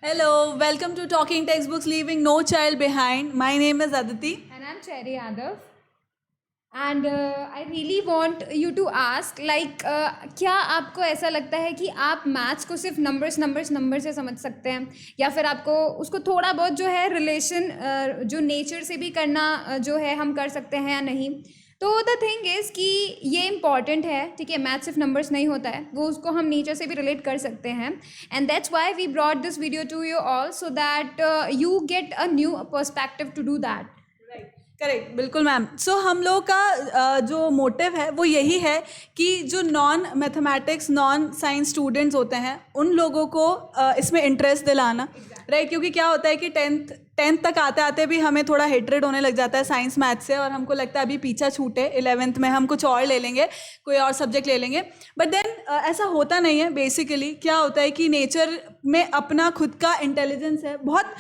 Hello, welcome to Talking Textbooks Leaving No Child Behind. My name is Aditi. And I'm Cherry Yadav. And I really want you to ask क्या आपको ऐसा लगता है कि आप maths को सिर्फ नंबर से समझ सकते हैं, या फिर आपको उसको थोड़ा बहुत जो है रिलेशन जो नेचर से भी करना जो है हम कर सकते हैं या नहीं? तो द थिंग इज़ कि ये इम्पॉर्टेंट है, ठीक है। मैथ सिर्फ नंबर्स नहीं होता है, वो उसको हम नेचर से भी रिलेट कर सकते हैं। And that's why we brought this video to you all, so that you get a new perspective to do that. Correct, बिल्कुल मैम। सो हम लोग का जो मोटिव है वो यही है कि जो non mathematics non science students होते हैं उन लोगों को इसमें इंटरेस्ट दिलाना, राइट। क्योंकि क्या होता है कि टेंथ तक आते आते भी हमें थोड़ा हेट्रेड होने लग जाता है साइंस मैथ से, और हमको लगता है अभी पीछा छूटे, 11th में हम कुछ और ले लेंगे, कोई और सब्जेक्ट ले लेंगे। बट देन ऐसा होता नहीं है। बेसिकली क्या होता है कि नेचर में अपना खुद का इंटेलिजेंस है, बहुत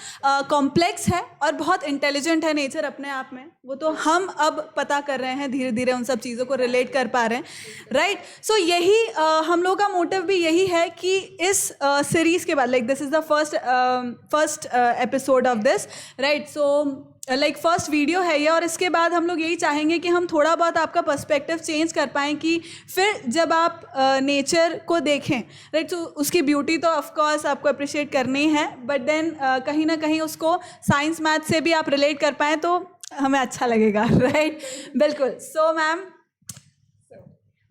कॉम्प्लेक्स है और बहुत इंटेलिजेंट है नेचर अपने आप में। वो तो हम अब पता कर रहे हैं, धीरे धीरे उन सब चीज़ों को रिलेट कर पा रहे हैं, राइट। सो यही हम लोग का मोटिव भी यही है कि इस सीरीज़ के बाद, like this is the first episode of this, right. So like first video है ये, और इसके बाद हम लोग यही चाहेंगे कि हम थोड़ा बहुत आपका पर्सपेक्टिव चेंज कर पाएँ कि फिर जब आप नेचर को देखें, राइट, तो उसकी ब्यूटी तो ऑफकोर्स आपको अप्रिशिएट करनी है, बट देन कहीं ना कहीं उसको साइंस मैथ से भी आप रिलेट कर पाएँ तो हमें अच्छा लगेगा, राइट। बिल्कुल। So ma'am,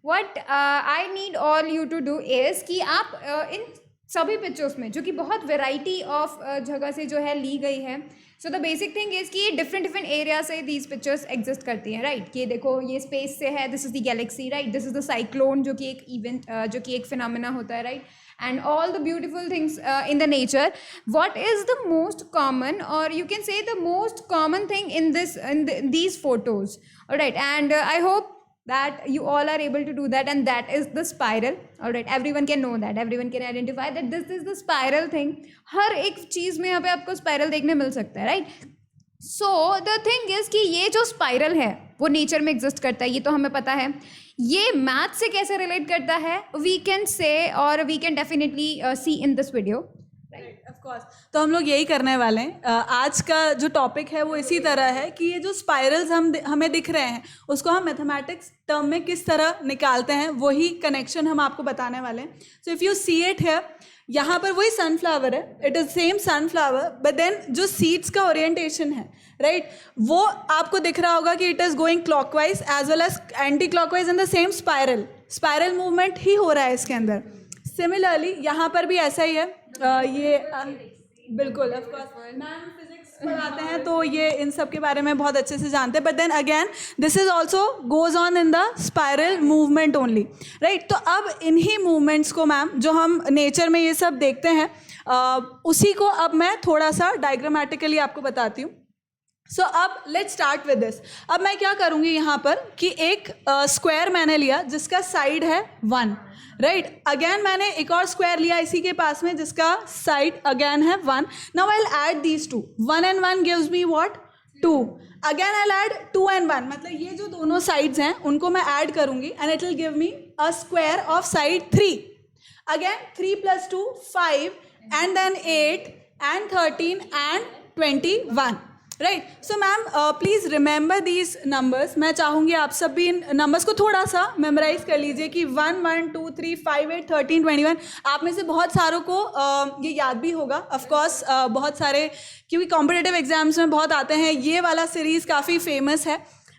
what I need all you to do is कि आप इन सभी पिक्चर्स में, जो कि बहुत वेराइटी ऑफ जगह से जो है ली गई है, so the basic thing is कि डिफरेंट एरिया से दीज पिक्चर्स एग्जिस्ट करती हैं, राइट। कि देखो ये स्पेस से है, this is the Galaxy, right, this is the cyclone जो कि एक इवेंट जो कि एक फिनोमेना होता है, right, and all the beautiful things in the nature. What is the most common, or you can say the most common thing in these photos? All right, and I hope that you all are able to do that, and that is the spiral. All right, everyone can know that, everyone can identify that this is the spiral thing. हर एक चीज़ में यहाँ पे आपको spiral देखने मिल सकता है, right. So the thing is कि ये जो स्पाइरल है वो नेचर में एग्जिस्ट करता है, ये तो हमें पता है। ये मैथ से कैसे रिलेट करता है, वी कैन से, और we can definitely see in this video, right, of course. तो हम लोग यही करने वाले हैं। आज का जो टॉपिक है वो इसी तरह है कि ये जो स्पाइरल्स हमें दिख रहे हैं उसको हम मैथमेटिक्स टर्म में किस तरह निकालते हैं, वही कनेक्शन हम आपको बताने वाले हैं। So if you see it here, यहाँ पर वही सनफ्लावर है, it is same sunflower, but then जो सीड्स का ओरिएंटेशन है, राइट, वो आपको दिख रहा होगा कि it is going clockwise as well as anti clockwise in the same spiral movement ही हो रहा है इसके अंदर। सिमिलरली यहाँ पर भी ऐसा ही है। बिल्कुल, ऑफ कोर्स मैम फिजिक्स पढ़ाते हैं तो ये इन सब के बारे में बहुत अच्छे से जानते हैं, but then again this is also goes on in the spiral movement only, right. तो अब इन्हीं मूवमेंट्स को मैम जो हम नेचर में ये सब देखते हैं उसी को अब मैं थोड़ा सा डायग्रामेटिकली आपको बताती हूँ। सो अब लेट्स स्टार्ट विद दिस। अब मैं क्या करूँगी यहाँ पर कि एक स्क्वायर मैंने लिया जिसका साइड है 1, राइट। अगेन मैंने एक और स्क्वायर लिया इसी के पास में जिसका साइड अगेन है 1। Now I will add these two, 1 and 1 gives me what, 2। Again I will add 2 and 1, मतलब ये जो दोनों साइड्स हैं उनको मैं ऐड करूँगी and it will give me a square of side 3। Again 3 + 2 5 and then 8 and 13 and 21, right. So ma'am please remember these numbers. मैं चाहूँगी आप सब भी इन नंबर्स को थोड़ा सा मेमोराइज कर लीजिए कि 1 1 2 3 5 8 13 21। आप में से बहुत सारों को ये याद भी होगा, ऑफकोर्स बहुत सारे, क्योंकि कॉम्पिटिटिव एग्जाम्स में बहुत आते हैं। ये वाला सीरीज़ काफ़ी फेमस है,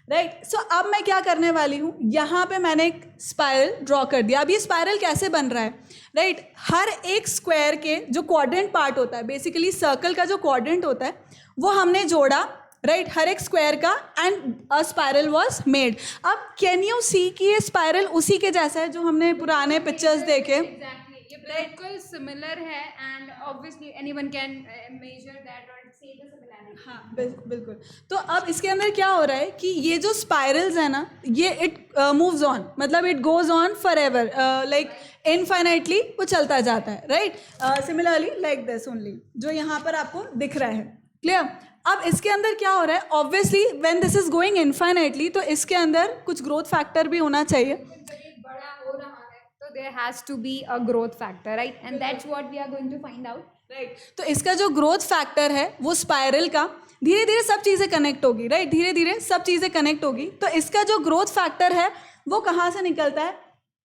राइट। सो अब मैं क्या करने वाली हूँ, यहाँ पे मैंने एक स्पाइरल ड्रॉ कर दिया। अब ये स्पाइरल कैसे बन रहा है, राइट। हर एक स्क्वायर के जो क्वाड्रेंट पार्ट होता है, बेसिकली सर्कल का जो क्वाड्रेंट होता है वो हमने जोड़ा, राइट, हर एक स्क्वायर का, and a spiral was made. अब कैन यू सी कि ये स्पाइरल उसी के जैसा है जो हमने पुराने पिक्चर्स देखे, ये बिल्कुल सिमिलर है, and obviously anyone can measure that और से द सिमिलैरिटी। हाँ बिल्कुल। तो अब इसके अंदर क्या हो रहा है कि ये जो स्पाइरल्स है ना, ये इट मूव्स ऑन, मतलब it goes on for ever, like infinitely वो चलता जाता है, right. Similarly like this only, जो यहाँ पर आपको दिख रहा है, क्लियर। अब इसके अंदर क्या हो रहा है, obviously when this is going infinitely तो इसके अंदर कुछ ग्रोथ फैक्टर भी होना चाहिए। बड़ा हो रहा है तो there has to be a growth factor, right, and that's what we are going to find out. Right तो इसका जो ग्रोथ फैक्टर है वो स्पाइरल का धीरे धीरे सब चीज़ें कनेक्ट होगी, राइट धीरे धीरे सब चीज़ें कनेक्ट होगी। तो इसका जो ग्रोथ फैक्टर है वो कहाँ से निकलता है,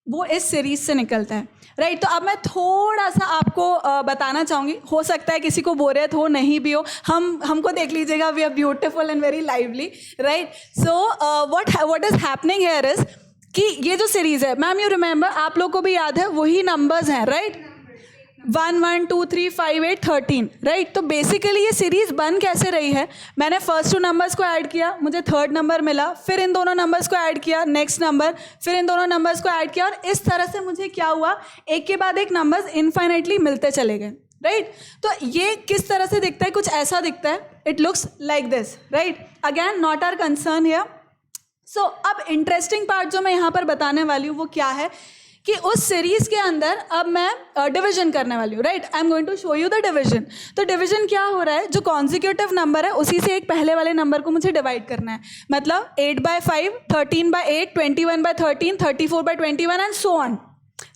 वो इस सीरीज से निकलता है, राइट। तो अब मैं थोड़ा सा आपको बताना चाहूँगी, हो सकता है किसी को बोरियत हो, नहीं भी हो, हमको देख लीजिएगा, we are beautiful and very lively, right. So what is happening here is कि ये जो सीरीज है, मैम यू रिमेंबर, आप लोग को भी याद है वही नंबर्स हैं, राइट 1 1 2 3 5 8 13, राइट। तो बेसिकली ये सीरीज बन कैसे रही है, मैंने फर्स्ट 2 नंबर्स को ऐड किया, मुझे थर्ड नंबर मिला, फिर इन दोनों नंबर्स को ऐड किया, नेक्स्ट नंबर, फिर इन दोनों नंबर्स को ऐड किया, और इस तरह से मुझे क्या हुआ, एक के बाद एक नंबर्स इनफाइनाइटली मिलते चले गए, राइट। तो ये किस तरह से दिखता है, कुछ ऐसा दिखता है, it looks like this, right. Again not our concern here. So अब इंटरेस्टिंग पार्ट जो मैं यहाँ पर बताने वाली हूँ वो क्या है कि उस सीरीज के अंदर अब मैं डिवीजन करने वाली हूँ, right. I am going to show you the division. तो डिवीजन क्या हो रहा है, जो कॉन्जिक्यूटिव नंबर है उसी से एक पहले वाले नंबर को मुझे डिवाइड करना है, मतलब 8/5, 13/8, 21/13, 34/21 एंड सो ऑन,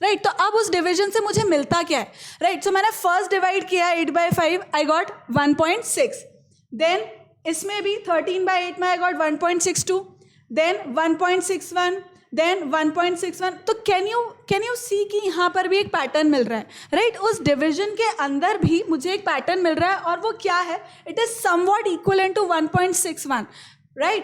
राइट। तो अब उस डिवीजन से मुझे मिलता क्या है, राइट। सो मैंने फर्स्ट डिवाइड किया 8/5, आई गॉट 1.6, देन इसमें भी 13/8 में आई गॉट 1.62, देन 1.61, देन 1.61। तो कैन यू सी कि यहाँ पर भी एक पैटर्न मिल रहा है, राइट। उस डिवीजन के अंदर भी मुझे एक पैटर्न मिल रहा है, और वो क्या है, it is somewhat equivalent to 1.61, right.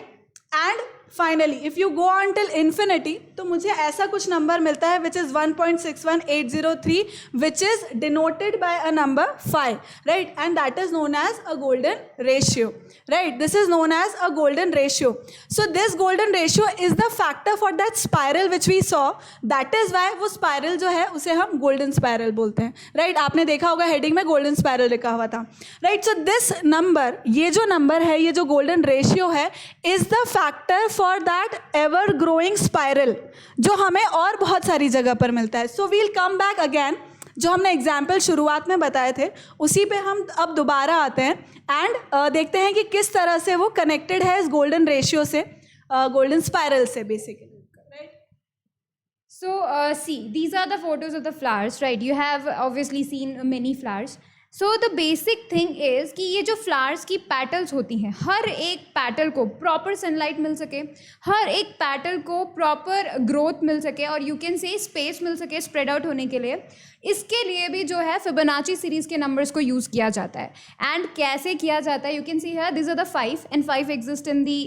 And finally if you go on till infinity, तो मुझे ऐसा कुछ नंबर मिलता है which is 1.61803, which is denoted by a number 5, right, and that is known as a golden ratio, right. This is known as a golden ratio. So this golden ratio is the factor for that spiral which we saw, that is why वो spiral जो है उसे हम golden spiral बोलते हैं, right. आपने देखा होगा हेडिंग में गोल्डन स्पाइरल लिखा हुआ था, राइट। सो दिस नंबर, ये जो नंबर है, ये जो गोल्डन रेशियो है, is the factor for that ever growing spiral, जो हमें और बहुत सारी जगह पर मिलता है। So we'll come back again, जो हमने एग्जाम्पल शुरुआत में बताए थे उसी पे हम अब दोबारा आते हैं एंड देखते हैं कि किस तरह से वो कनेक्टेड है इस गोल्डन रेशियो से, गोल्डन स्पाइरल से basically, right. So, see, these are the photos of the flowers, right? You have obviously seen many flowers. So the basic thing is कि ये जो फ्लावर्स की पैटल्स होती हैं, हर एक पैटल को प्रॉपर सनलाइट मिल सके, हर एक पैटल को प्रॉपर ग्रोथ मिल सके, और यू कैन से स्पेस मिल सके स्प्रेड आउट होने के लिए, इसके लिए भी जो है फिबोनाची सीरीज़ के नंबर्स को यूज़ किया जाता है। एंड कैसे किया जाता है, you can see here this are the 5 and 5 exist in the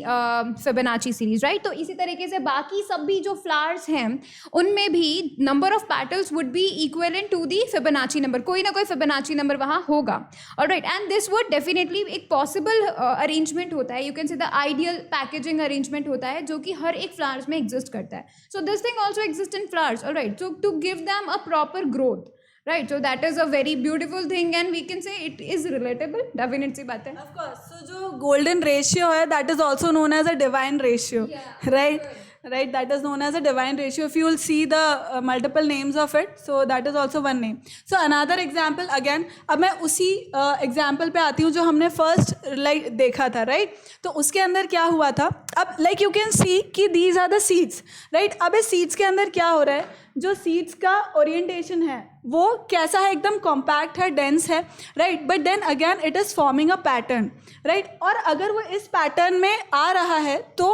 Fibonacci series, right. तो इसी तरीके से बाकी सब भी जो फ्लावर्स हैं उनमें भी number of petals would be equivalent to the Fibonacci number, कोई ना कोई फिबोनाची नंबर वहाँ होगा, alright. And this would definitely एक पॉसिबल अरेंजमेंट होता है, you can say the ideal packaging arrangement होता है जो कि हर एक फ्लावर्स में एग्जिस्ट करता है। So this thing also exist in flowers, alright. So to give them a proper growth, right, so that is a very beautiful thing and we can say it is relatable, definite सी बात है। Of course, so जो golden ratio है, that is also known as a divine ratio, right, that is known as a divine ratio. If you will see the multiple names of it, so that is also one name. So another example again, अब मैं उसी example पे आती हूँ जो हमने first like देखा था, right। तो उसके अंदर क्या हुआ था, अब like you can see कि these are the seeds, right। अब इस seeds के अंदर क्या हो रहा है, जो सीड्स का ओरिएंटेशन है वो कैसा है, एकदम कॉम्पैक्ट है, डेंस है, right. But then again it is forming a pattern, right. और अगर वो इस पैटर्न में आ रहा है तो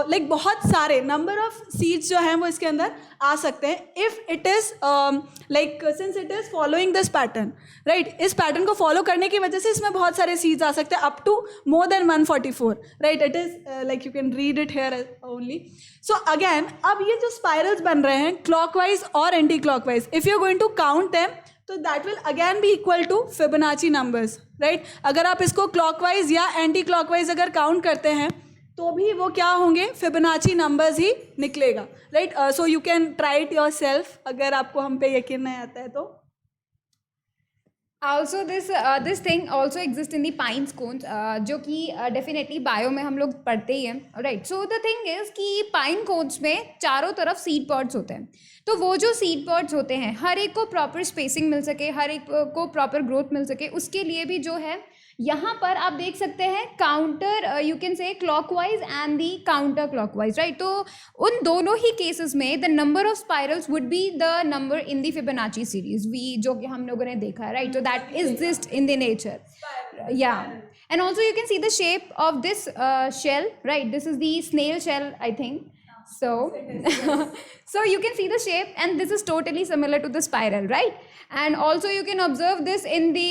लाइक बहुत सारे नंबर ऑफ सीड्स जो हैं वो इसके अंदर आ सकते हैं, if it is like since it is following this pattern, right. इस पैटर्न को फॉलो करने की वजह से इसमें बहुत सारे सीड्स आ सकते हैं, up to more than 144, right. It is like you can read it here only. So again अब ये जो स्पाइरल्स बन रहे हैं क्लॉकवाइज और anti clockwise, if you are going to count them, तो that will again be equal to Fibonacci numbers, right. अगर आप इसको क्लॉकवाइज या एंटी क्लॉकवाइज अगर काउंट करते हैं तो भी वो क्या होंगे, फिबोनाची नंबर्स ही निकलेगा, right. So you can try it your self, अगर आपको हम पे यकीन नहीं आता है तो। Also this thing also exists in the pines cones, जो कि डेफिनेटली बायो में हम लोग पढ़ते ही हैं, right. So the thing is कि पाइन कोन्स में चारों तरफ सीड पॉड्स होते हैं, तो वो जो सीड पॉड्स होते हैं हर एक को प्रॉपर स्पेसिंग मिल सके, हर एक को प्रॉपर ग्रोथ मिल सके, उसके लिए भी जो है यहाँ पर आप देख सकते हैं counter, you can say clockwise and the counter clockwise, right. तो उन दोनों ही केसेस में the number of spirals would be the number in the Fibonacci series, we जो कि हम लोगों ने देखा है, राइट. तो that exist in the nature, yeah. And also you can see the shape of this shell, right? This is the snail shell, I think. So, so you can see the shape, and this is totally similar to the spiral, right? And also you can observe this in the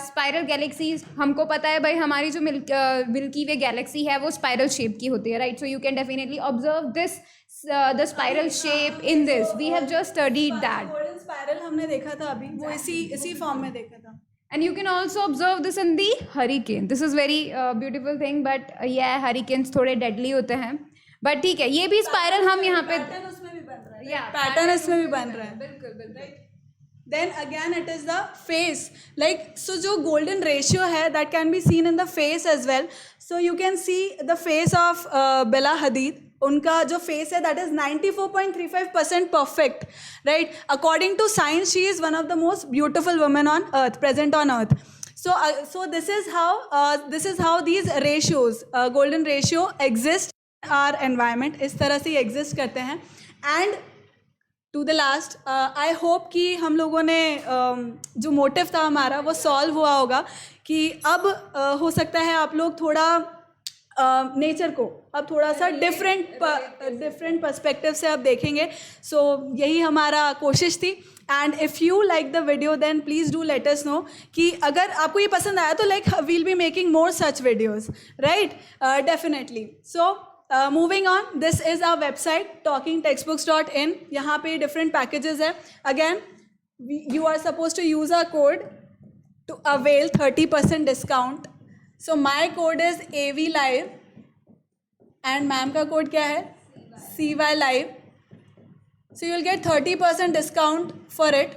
spiral galaxies. हमको पता है भाई हमारी जो Milky Way galaxy है वो spiral shape की होती है, right? So you can definitely observe this, the spiral shape in this. We have just studied that. Golden spiral हमने देखा था अभी, वो इसी फॉर्म में देखा था. And you can also observe this in the hurricane. This is very beautiful thing, but yeah, hurricanes थोड़े deadly होते हैं. But ठीक है, ये भी spiral हम यहाँ पे पैटर्न उसमें भी बन रहा है. Yeah, पैटर्न इसमें भी बन रहा है. बिल्कुल बिल्कुल. Then again it is the face, like so जो golden ratio है that can be seen in the face as well. So you can see the face of Bella Hadid. उनका जो फेस है that is 94.35% perfect, right? According to science, she is one of the most beautiful women on earth, present on earth. So this is how these ratios, golden ratio exist in our environment. इस तरह से exist करते हैं. And to the last, I hope कि हम लोगों ने जो मोटिव था हमारा वो सॉल्व हुआ होगा कि अब हो सकता है आप लोग थोड़ा नेचर को अब थोड़ा सा डिफरेंट पर्सपेक्टिव से आप देखेंगे. सो यही हमारा कोशिश थी. And if you like the video then please do let us know कि अगर आपको ये पसंद आया तो like we'll be making more such videos, right. Definitely. So moving on, this is our website talkingtextbooks.in. यहाँ पे डिफरेंट पैकेजेस है. Again you are suppose to use a code to avail 30% discount. So my code is AV Live and ma'am का code क्या है CY Live. So you'll get 30% discount for it.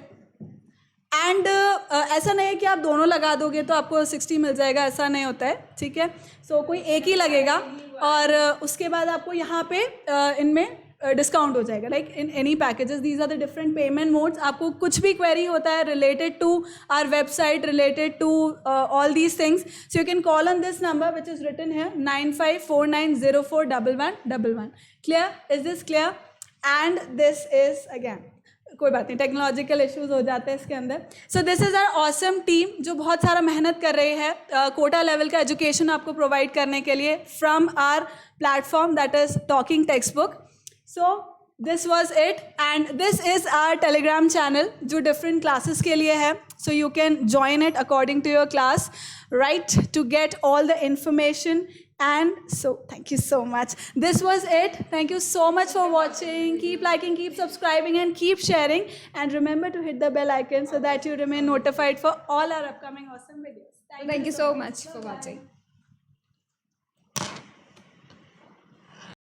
And ऐसा नहीं है कि आप दोनों लगा दोगे तो आपको 60 मिल जाएगा, ऐसा नहीं होता है, ठीक है. So कोई एक ही लगेगा और उसके बाद आपको यहाँ पे इनमें डिस्काउंट हो जाएगा. Like in any packages, these are the different payment modes. आपको कुछ भी क्वेरी होता है related to our website, related to all these things, so you can call on this number which is written है 9549041111. Clear? Is this clear? And this is again, कोई बात नहीं, technological issues हो जाते हैं इसके अंदर. So this is our awesome team जो बहुत सारा मेहनत कर रही है कोटा लेवल का एजुकेशन आपको प्रोवाइड करने के लिए from our platform that is talking text book. So this was it, and this is our Telegram channel जो different classes के लिए है. So you can join it according to your class, right, to get all the information. And so thank you so much. This was it. Thank you so much for watching. Keep liking, keep subscribing, and keep sharing. And remember to hit the bell icon so that you remain notified for all our upcoming awesome videos. Thank you so much for watching.